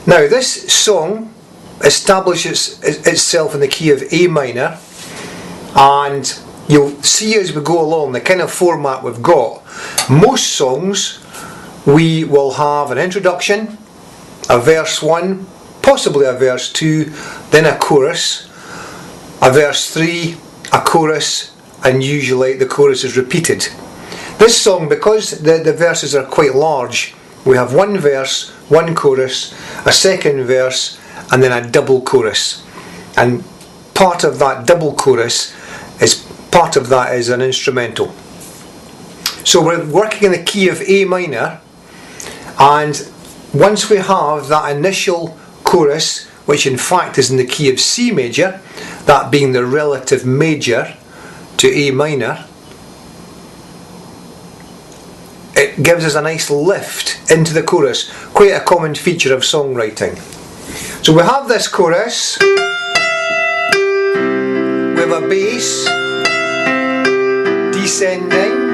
Now this song establishes itself in the key of A minor, and you'll see as we go along the kind of format we've got. Most songs we will have an introduction, a verse 1, possibly a verse 2, then a chorus, a verse 3, a chorus, and usually the chorus is repeated. This song, because the verses are quite large, we have one verse, one chorus, a second verse, and then a double chorus. And part of that double chorus is an instrumental. So we're working in the key of A minor, and once we have that initial chorus, which in fact is in the key of C major, that being the relative major to A minor, it gives us a nice lift into the chorus, quite a common feature of songwriting. So we have this chorus, we have a bass, descending,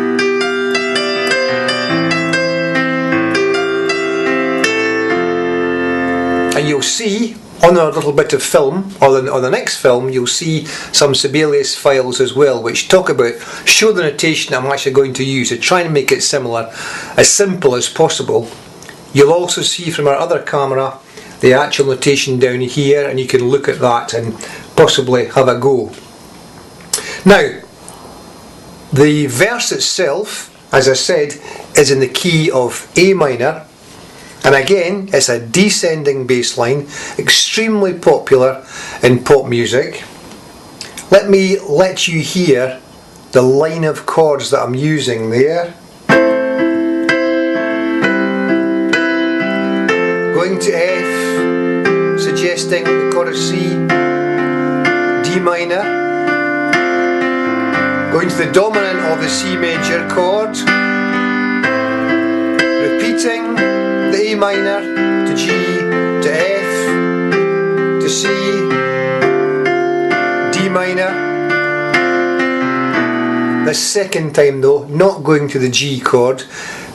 and you'll see on our little bit of film, or the next film, you'll see some Sibelius files as well, which show the notation I'm actually going to use to try and make it similar, as simple as possible. You'll also see from our other camera the actual notation down here, and you can look at that and possibly have a go. Now, the verse itself, as I said, is in the key of A minor. And again, it's a descending bass line, extremely popular in pop music. Let me let you hear the line of chords that I'm using there. Going to F, suggesting the chord of C, D minor. Going to the dominant of the C major chord, repeating the A minor to G to F to C, D minor. The second time though, not going to the G chord,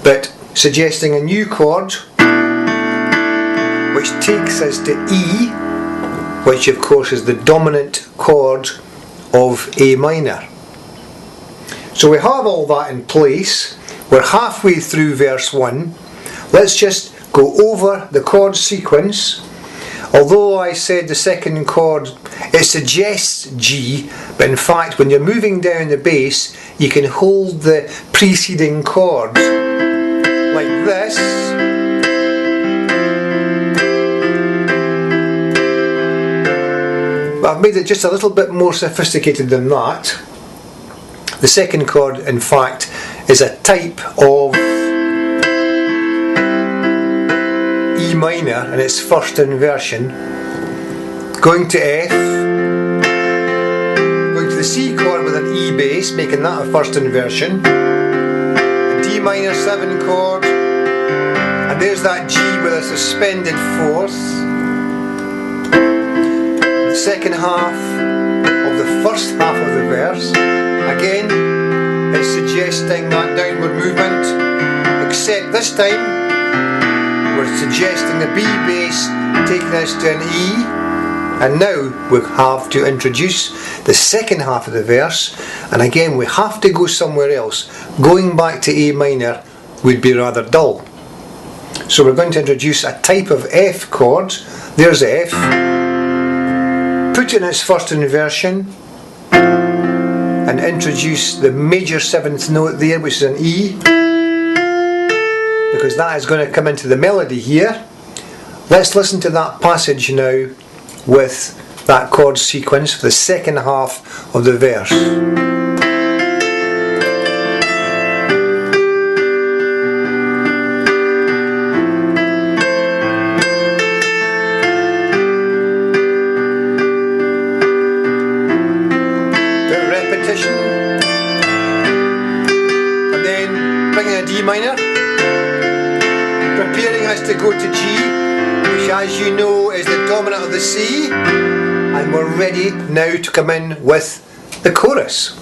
but suggesting a new chord which takes us to E, which of course is the dominant chord of A minor. So we have all that in place. We're halfway through verse 1. Let's just go over the chord sequence. Although I said the second chord, it suggests G, but in fact when you're moving down the bass, you can hold the preceding chord like this. But I've made it just a little bit more sophisticated than that. The second chord, in fact, is a type of E minor in its first inversion. Going to F, going to the C chord with an E bass, making that a first inversion. A D minor 7 chord, and there's that G with a suspended fourth. The second half of the first half of the verse, again, is suggesting that downward movement, except this time we're suggesting the B bass taking us to an E, and now we have to introduce the second half of the verse, and again we have to go somewhere else. Going back to A minor would be rather dull. So we're going to introduce a type of F chord. There's F. Put it in its first inversion and introduce the major 7th note there, which is an E, because that is going to come into the melody here. Let's listen to that passage now with that chord sequence for the second half of the verse. Bit of repetition, and then bringing a D minor, preparing us to go to G, which as you know is the dominant of the C, and we're ready now to come in with the chorus.